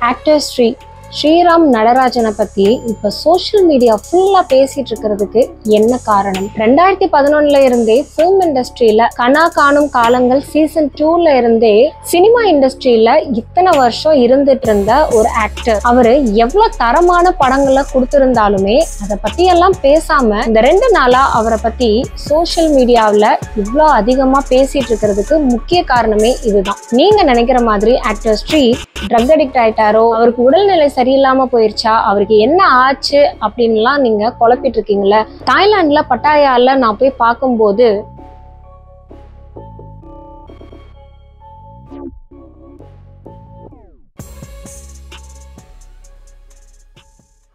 Actor Sriram நடராஜனை பத்தி இப்ப social media ஃபுல்லா பேசிட்டு இருக்கிறதுக்கு என்ன காரணம்? 2011ல இருந்தே ஃபிலிம் இண்டஸ்ட்ரியில கனா காணும் காலங்கள் சீசன் 2ல இருந்தே சினிமா இண்டஸ்ட்ரியில இத்தனை வருஷம் இருந்துட்டு இருந்த ஒரு ஆக்டர். அவரு எவ்வளவு தரமான படங்களை கொடுத்திருந்தாலுமே அதை பத்தி எல்லாம் பேசாம இந்த 2 நாளா அவரை பத்தி சோஷியல் மீடியாவில் இவ்வளோ அதிகமா பேசிட்டு இருக்கிறதுக்கு முக்கிய காரணமே இதுதான். நீங்க நினைக்கிற மாதிரி ஆக்டர் ஸ்ரீ ட்ரக் அடிக்ட் ஆயிட்டாரோ, அவருக்கு உடல்நிலை சரியில்லாம போயிருச்சா, அவருக்கு என்ன ஆச்சு அப்படின்லாம் நீங்க குழப்பிட்டு இருக்கீங்களே. தாய்லாந்துல பட்டாயால நான் போய் பார்க்கும்போது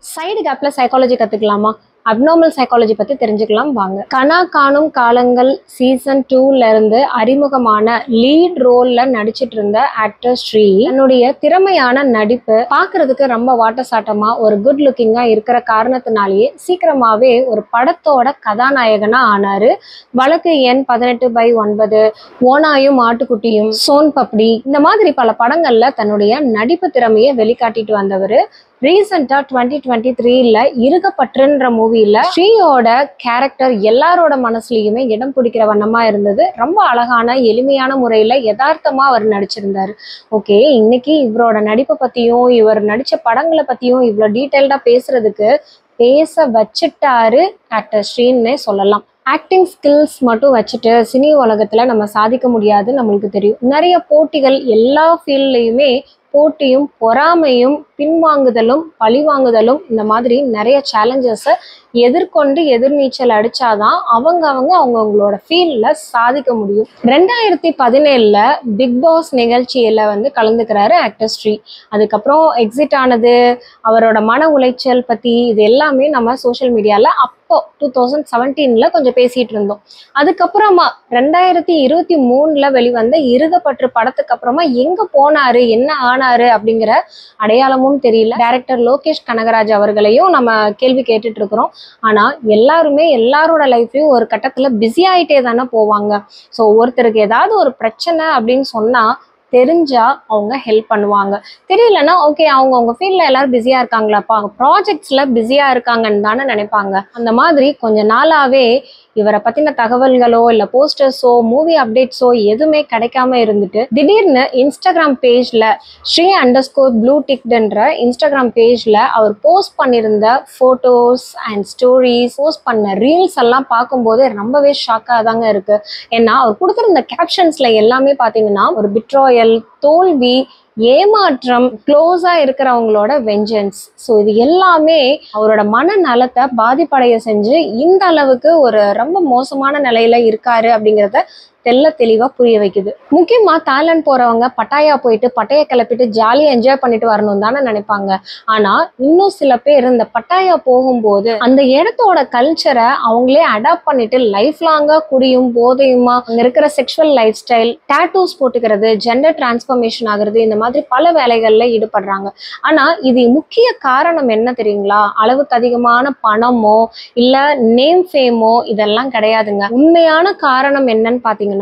சைடு கேப்ல சைக்காலஜி கத்துக்கலாமா? அப்நார்மல் சைக்காலஜி பத்தி தெரிஞ்சுக்கலாம் வாங்க. கனா காணும் காலங்கள் சீசன் 2ல இருந்து அறிமுகமான லீட் ரோல்ல நடிச்சிட்டு இருந்த ஆக்டர் ஸ்ரீ தன்னுடைய திறமையான நடிப்பு பார்க்கறதுக்கு ரொம்ப வாட்டசாட்டமா ஒரு குட் லுக்கிங்கா இருக்கிற காரணத்தினாலேயே சீக்கிரமாவே ஒரு படத்தோட கதாநாயகனா ஆனாரு. வழக்கு எண் 18/9, ஓனாயும் ஆட்டுக்குட்டியும், சோன் பப்டி, இந்த மாதிரி பல படங்கள்ல தன்னுடைய நடிப்பு திறமையை வெளிக்காட்டிட்டு வந்தவர். ரீசெண்டா 2023ல இருகப்பற்றுன்ற மூவில ஸ்ரீயோட கேரக்டர் எல்லாரோட மனசுலயுமே இடம் பிடிக்கிற வண்ணமா இருந்தது. ரொம்ப அழகான எளிமையான முறையில யதார்த்தமா அவர் நடிச்சிருந்தாரு. ஓகே, இன்னைக்கு இவரோட நடிப்பை பத்தியும் இவர் நடிச்ச படங்களை பத்தியும் இவ்வளவு டீட்டெயில்டா பேசுறதுக்கு பேச வச்சுட்டாரு ஆக்டர் ஸ்ரீன்னே சொல்லலாம். ஆக்டிங் ஸ்கில்ஸ் மட்டும் வச்சுட்டு சினி உலகத்துல நம்ம சாதிக்க முடியாது, நம்மளுக்கு தெரியும். நிறைய போட்டிகள், எல்லா ஃபீல்ட்லயுமே போட்டியும் பொறாமையும் பின்வாங்குதலும் பழிவாங்குதலும் இந்த மாதிரி நிறைய சேலஞ்சஸை எதிர்கொண்டு எதிர்நீச்சல் அடிச்சாதான் அவங்களோட ஃபீல்ட்ல சாதிக்க முடியும். 2017ல பிக் பாஸ் நிகழ்ச்சியில கலந்துக்கிறாரு ஆக்டர் ஸ்ரீ. அதுக்கப்புறம் எக்ஸிட் ஆனது, அவரோட மன உளைச்சல் பத்தி இது எல்லாமே நம்ம சோஷியல் மீடியால அப்போ 2017ல கொஞ்சம் பேசிட்டு இருந்தோம். அதுக்கப்புறமா 2023ல வெளிவந்த இருகப்பற்று படத்துக்கு அப்புறமா எங்க போனாரு, என்ன ஆனாரு அப்படிங்கிற அடையாளமும் தெரியல. டைரக்டர் லோகேஷ் கனகராஜ் அவர்களையும் நம்ம கேள்வி கேட்டுட்டு இருக்கிறோம். ஆனா எல்லாருமே எல்லாரோட லைஃப்லயும் ஒரு கட்டத்துல பிஸி ஆயிட்டே தானே போவாங்க. ஸோ ஒருத்தருக்கு ஏதாவது ஒரு பிரச்சனை அப்படின்னு சொன்னா தெரிஞ்சா அவங்க ஹெல்ப் பண்ணுவாங்க, தெரியலன்னா ஓகே அவங்க ஃபீல்ட்ல எல்லாரும் பிஸியா இருக்காங்களாப்பா, அவங்க ப்ராஜெக்ட்ஸ்ல பிஸியா இருக்காங்கன்னு தானே நினைப்பாங்க. அந்த மாதிரி கொஞ்ச நாளாவே இவரை பத்தின தகவல்களோ இல்ல போஸ்டர்ஸோ மூவி அப்டேட்ஸோ எதுவுமே கிடைக்காம இருந்துட்டு திடீர்னு இன்ஸ்டாகிராம் பேஜ்ல Sri_Blue_Ticked இன்ஸ்டாகிராம் பேஜ்ல அவர் போஸ்ட் பண்ணியிருந்த போட்டோஸ் அண்ட் ஸ்டோரிஸ், போஸ்ட் பண்ண ரீல்ஸ் எல்லாம் பார்க்கும்போது ரொம்பவே ஷாக்காக தாங்க இருக்கு. ஏன்னா அவர் கொடுத்துருந்த கேப்ஷன்ஸ்ல எல்லாமே பாத்தீங்கன்னா ஒரு பிட்ராயல், தோல்வி, ஏமாற்றம், க்ளோஸா இருக்கிறவங்களோட வெஞ்சன்ஸ். ஸோ இது எல்லாமே அவரோட மனநலத்தை பாதிப்படைய செஞ்சு இந்த அளவுக்கு ஒரு ரொம்ப மோசமான நிலையில இருக்காரு அப்படிங்கிறத தெல்ல தெளிவா புரிய வைக்குது. முக்கியமா தாய்லாந்து போறவங்க பட்டாயா போயிட்டு பட்டைய கிளப்பிட்டு ஜாலியா என்ஜாய் பண்ணிட்டு வரணும் தானே நினைப்பாங்க. ஆனா இன்னும் சில பேர் இந்த பட்டாயா போகும்போது அந்த இடத்தோட கல்ச்சரை அவங்களே அடாப்ட் பண்ணிட்டு லைஃப் லாங்கா குடியும் போதையுமா அங்க இருக்கிற செக்ஷுவல் லைஃப் ஸ்டைல், டாட்டூஸ் போட்டுக்கிறது, ஜெண்டர் டிரான்ஸ்ஃபர்மேஷன் ஆகுறது, இந்த மாதிரி பல வேலைகள்ல ஈடுபடுறாங்க. ஆனா இது முக்கிய காரணம் என்ன தெரியுங்களா? அளவுக்கு அதிகமான பணமோ இல்ல நேம் ஃபேமோ இதெல்லாம் கிடையாதுங்க. உண்மையான காரணம் என்னன்னு பாத்தீங்கன்னா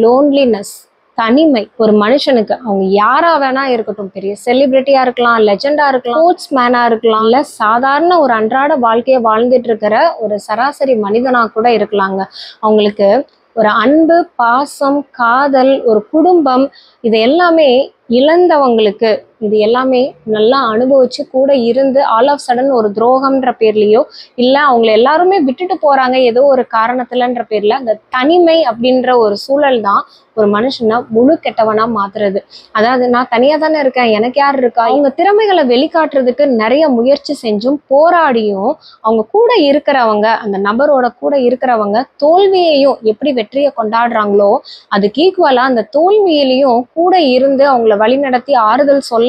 லோன்லினஸ், தனிமை. ஒரு மனுஷனுக்கு அவங்க யாரா வேணா இருக்கட்டும், பெரிய செலிபிரிட்டியா இருக்கலாம், லெஜெண்டா இருக்கலாம், ஸ்போர்ட்ஸ் மேனா இருக்கலாம், இல்ல சாதாரண ஒரு அன்றாட வாழ்க்கையை வாழ்ந்துட்டு இருக்கிற ஒரு சராசரி மனிதனா கூட இருக்கலாங்க. அவங்களுக்கு ஒரு அன்பு, பாசம், காதல், ஒரு குடும்பம், இது எல்லாமே இழந்தவங்களுக்கு இது எல்லாமே நல்லா அனுபவிச்சு கூட இருந்து ஆல் ஆஃப் சடன் ஒரு துரோகம்ன்ற பேர்லயோ இல்ல அவங்கள எல்லாருமே விட்டுட்டு போறாங்க ஏதோ ஒரு காரணத்துலன்ற பேர்ல அந்த தனிமை அப்படின்ற ஒரு சூழல் தான் ஒரு மனுஷனை முழு கெட்டவனா மாத்துறது. அதாவது நான் தனியா தானே இருக்கேன், எனக்கு யார் இருக்கா, அவங்க திறமைகளை வெளிக்காட்டுறதுக்கு நிறைய முயற்சி செஞ்சும் போராடியும் அவங்க கூட இருக்கிறவங்க, அந்த நபரோட கூட இருக்கிறவங்க தோல்வியையும் எப்படி வெற்றியை கொண்டாடுறாங்களோ அதுக்கு ஈக்குவலா அந்த தோல்வியிலையும் கூட இருந்து அவங்கள வழிநடத்தி ஆறுதல் சொல்ல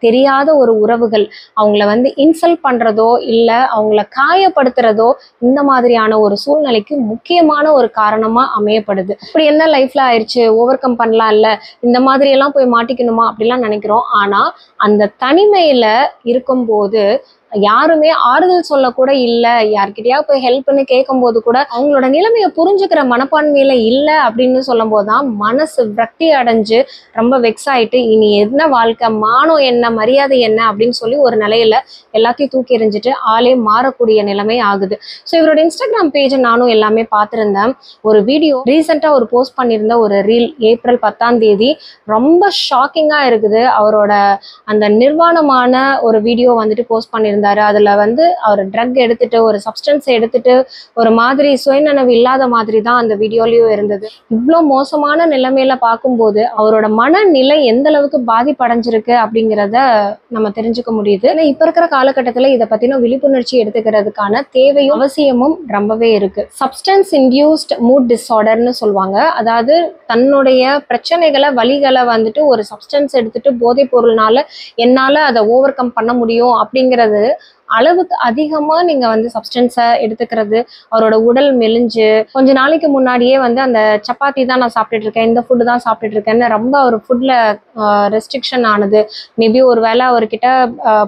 தெரியாத ஒரு உறவுகள் அவங்கள இன்சல்ட் பண்றதோ இல்ல அவங்கள காயப்படுத்துறதோ இந்த மாதிரியான ஒரு சூழ்நிலைக்கு முக்கியமான ஒரு காரணமா அமையப்படுது. இப்படி என்ன லைஃப்ல ஆயிடுச்சு, ஓவர் கம் பண்ணலாம் இல்ல, இந்த மாதிரி எல்லாம் போய் மாட்டிக்கணுமா அப்படிலாம் நினைக்கிறோம். ஆனா அந்த தனிமையில இருக்கும்போது யாருமே ஆறுதல் சொல்ல கூட இல்ல, யார்கிட்டயா போய் ஹெல்ப்னு கேட்கும்போது கூட அவங்களோட நிலைமையை புரிஞ்சுக்கிற மனப்பான்மையில இல்ல அப்படின்னு சொல்லும் போதுதான் மனசு விரக்தி அடைஞ்சு ரொம்ப வெக்ஸ் ஆயிட்டு இனி என்ன வாழ்க்கை, மானம் என்ன, மரியாதை என்ன அப்படின்னு சொல்லி ஒரு நிலையில எல்லாத்தையும் தூக்கி எறிஞ்சிட்டு ஆளே மாறக்கூடிய நிலைமை ஆகுது. ஸோ இவரோட இன்ஸ்டாகிராம் பேஜை நானும் எல்லாமே பார்த்துருந்தேன். ஒரு வீடியோ ரீசெண்டாக ஒரு போஸ்ட் பண்ணியிருந்த ஒரு ரீல் ஏப்ரல் 10 ரொம்ப ஷாக்கிங்காக இருக்குது. அவரோட அந்த நிர்வாணமான ஒரு வீடியோ வந்துட்டு போஸ்ட் பண்ணியிருந்தாரு. அதில் வந்து அவர் ட்ரக் எடுத்துட்டு ஒரு சப்ஸ்டன்ஸ் எடுத்துட்டு ஒரு மாதிரி சுயநனவு இல்லாத மாதிரி தான் அந்த வீடியோலயும் இருந்தது. இவ்வளோ மோசமான நிலைமையில பார்க்கும்போது அவரோட மனநிலை எந்த அளவுக்கு பாதிப்படைஞ்சிருக்கு அப்படிங்கிறத நம்ம தெரிஞ்சுக்க முடியுது. இப்ப இருக்கிற காலகட்டத்தில் இதை பத்தின விழிப்புணர்ச்சி எடுத்துக்கிறதுக்கான தேவையும் அவசியமும் ரொம்பவே இருக்கு. சப்ஸ்டன்ஸ் இன்டியூஸ்ட் மூட் டிஸார்டர்னு சொல்லுவாங்க. அதாவது தன்னுடைய பிரச்சனைகளை வலிகளை வந்துட்டு ஒரு சப்ஸ்டன்ஸ் எடுத்துட்டு போதைப் பொருள்னால என்னால அதை ஓவர் கம் பண்ண முடியும் அப்படிங்கிறது அளவுக்கு அதிகமா நீங்க வந்து சப்ஸ்டன்ஸை எடுத்துக்கிறது, அவரோட உடல் மெலிஞ்சு கொஞ்ச நாளைக்கு முன்னாடியே வந்து அந்த சப்பாத்தி தான் நான் சாப்பிட்டுட்டு இருக்கேன், இந்த ஃபுட்டு தான் சாப்பிட்டுட்டு இருக்கேன்னு ரொம்ப அவர் ஃபுட்ல ரெஸ்ட்ரிக்ஷன் ஆனது. மேபி ஒரு வேளை அவர்கிட்ட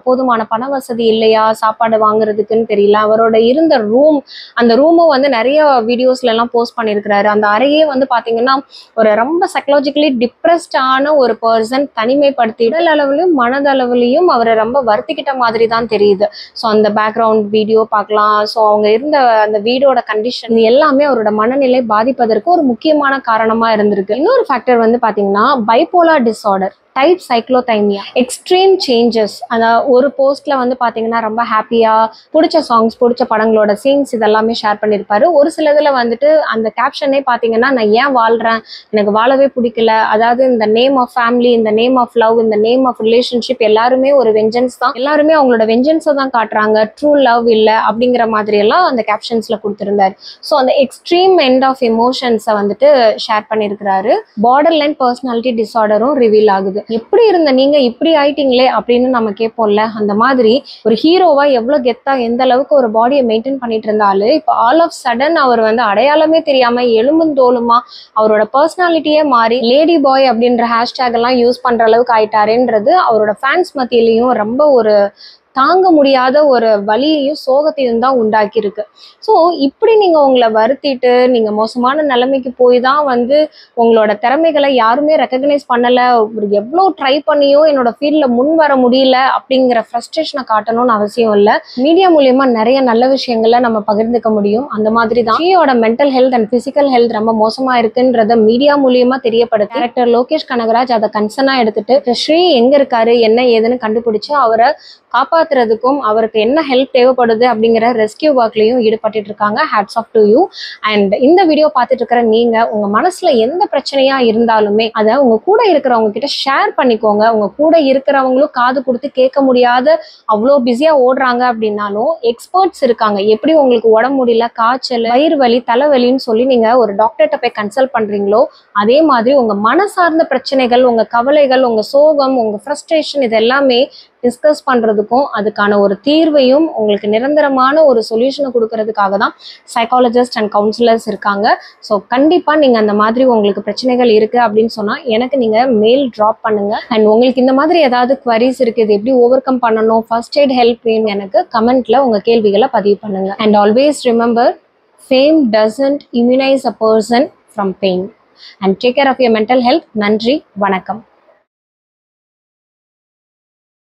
போதுமான பண வசதி இல்லையா சாப்பாடு வாங்குறதுக்குன்னு தெரியல. அவரோட இருந்த ரூம், அந்த ரூமும் வந்து நிறைய வீடியோஸ்ல எல்லாம் போஸ்ட் பண்ணியிருக்கிறாரு. அந்த அறையே வந்து பாத்தீங்கன்னா ஒரு ரொம்ப சைக்கலாஜிக்கலி டிப்ரெஸ்டான ஒரு பர்சன், தனிமைப்படுத்தி உடல் அளவுலையும் மனதளவுலையும் அவரை ரொம்ப வருத்திக்கிட்ட மாதிரி தான் தெரியுது. ஸோ அந்த பேக்ரவுண்ட் வீடியோ பார்க்கலாம். ஸோ அவங்க இருந்த அந்த வீடோட கண்டிஷன் எல்லாமே அவரோட மனநிலை பாதிப்பதற்கு ஒரு முக்கியமான காரணமா இருந்திருக்கு. இன்னொரு ஃபேக்டர் வந்து பாத்தீங்கன்னா bipolar disorder, type cyclothymia, extreme changes. அதாவது ஒரு போஸ்ட்ல வந்து பாத்தீங்கன்னா ரொம்ப ஹாப்பியா பிடிச்ச சாங்ஸ், பிடிச்ச படங்களோட சீன்ஸ் இதெல்லாமே ஷேர் பண்ணியிருப்பாரு. ஒரு சிலதுல வந்துட்டு அந்த கேப்ஷனே பாத்தீங்கன்னா நான் ஏன் வாழ்றேன், எனக்கு வாழவே பிடிக்கல, அதாவது இந்த நேம் ஆஃப் ஃபேமிலி, இந்த நேம் ஆஃப் லவ், இந்த நேம் ஆஃப் ரிலேஷன்ஷிப் எல்லாருமே ஒரு வெஞ்சன்ஸ் தான், எல்லாருமே அவங்களோட வெஞ்சன்ஸை தான் காட்டுறாங்க, ட்ரூ லவ் இல்லை அப்படிங்கிற மாதிரி எல்லாம் அந்த கேப்ஷன்ஸ்ல கொடுத்திருந்தாரு. ஸோ அந்த எக்ஸ்ட்ரீம் எண்ட் ஆஃப் எமோஷன்ஸை வந்துட்டு ஷேர் பண்ணியிருக்கிறாரு. பார்டர் லைன் பர்சனாலிட்டி டிஸார்டரும் ரிவீல் ஆகுது. எப்படி இருந்த நீங்க இப்படி ஆயிட்டீங்களே அப்படின்னு நம்ம கேட்போம்ல, அந்த மாதிரி ஒரு ஹீரோவா எவ்வளவு கெத்தா எந்த அளவுக்கு ஒரு பாடியை மெயின்டைன் பண்ணிட்டு இருந்தாலும் இப்போ ஆல் ஆஃப் சடன் அவர் வந்து அடையாளமே தெரியாம எலும்பும் தோலுமா அவரோட பர்சனாலிட்டியே மாறி லேடி பாய் அப்படின்ற ஹேஷ்டேக் எல்லாம் யூஸ் பண்ற அளவுக்கு ஆயிட்டாருன்றது அவரோட ஃபேன்ஸ் மத்தியிலையும் ரொம்ப ஒரு தாங்க முடியாத ஒரு வலியையும் சோகத்தையும் தான் உண்டாக்கி இருக்கு. ஸோ இப்படி நீங்க உங்களை வருத்திட்டு நீங்க மோசமான நிலைமைக்கு போய் தான் வந்து உங்களோட திறமைகளை யாருமே ரெக்கக்னைஸ் பண்ணல, ஒரு எவ்வளோ ட்ரை பண்ணியும் என்னோட ஃபீல்ட்ல முன் வர முடியல அப்படிங்கிற ஃப்ரஸ்ட்ரேஷனை காட்டணும்னு அவசியம் இல்லை. மீடியா மூலியமா நிறைய நல்ல விஷயங்களை நம்ம பகிர்ந்துக்க முடியும். அந்த மாதிரி தான் ஸ்ரீயோட mental health and physical health ரொம்ப மோசமா இருக்குன்றத மீடியா மூலியமா தெரியப்படுது. டைரக்டர் லோகேஷ் கனகராஜ் அதை கன்சர்னா எடுத்துட்டு ஸ்ரீ எங்க இருக்காரு என்ன ஏதுன்னு கண்டுபிடிச்சு அவரை காப்பாத்துறதுக்கும் அவருக்கு என்ன ஹெல்ப் தேவைப்படுது அப்படிங்கிற ரெஸ்கியூ ஒர்க்லையும் ஈடுபட்டு இருக்காங்க. Hats off to you. And இந்த வீடியோ பார்த்துட்டு இருக்கிற நீங்க உங்க மனசுல எந்த பிரச்சனையா இருந்தாலுமே அதை உங்க கூட இருக்கிறவங்க கிட்ட ஷேர் பண்ணிக்கோங்க. உங்க கூட இருக்கிறவங்களும் காது கொடுத்து கேட்க முடியாத அவ்வளோ பிஸியா ஓடுறாங்க அப்படின்னாலும் எக்ஸ்பர்ட்ஸ் இருக்காங்க. எப்படி உங்களுக்கு உடம்பு முடியல, காய்ச்சல், வயிறு வலி, தலைவலின்னு சொல்லி நீங்க ஒரு டாக்டர்கிட்ட போய் கன்சல்ட் பண்றீங்களோ அதே மாதிரி உங்க மனசார்ந்த பிரச்சனைகள், உங்க கவலைகள், உங்க சோகம், உங்க ஃப்ரஸ்ட்ரேஷன் இது எல்லாமே டிஸ்கஸ் பண்றதுக்கும் அதுக்கான ஒரு தீர்வையும் உங்களுக்கு நிரந்தரமான ஒரு சொல்யூஷனை கொடுக்கறதுக்காக தான் சைக்காலஜிஸ்ட் அண்ட் கவுன்சிலர்ஸ் இருக்காங்க. ஸோ கண்டிப்பா நீங்க அந்த மாதிரி உங்களுக்கு பிரச்சனைகள் இருக்கு அப்படின்னு சொன்னா எனக்கு நீங்க மெயில் ட்ராப் பண்ணுங்க. அண்ட் உங்களுக்கு இந்த மாதிரி ஏதாவது குவரிஸ் இருக்கு, இது எப்படி ஓவர் கம் பண்ணணும், ஃபர்ஸ்ட் எய்ட் ஹெல்ப் வேணும், எனக்கு கமெண்ட்ல உங்க கேள்விகளை பதிவு பண்ணுங்க. And always remember, fame doesn't immunize a person from pain. And take care of your mental health. நன்றி, வணக்கம்.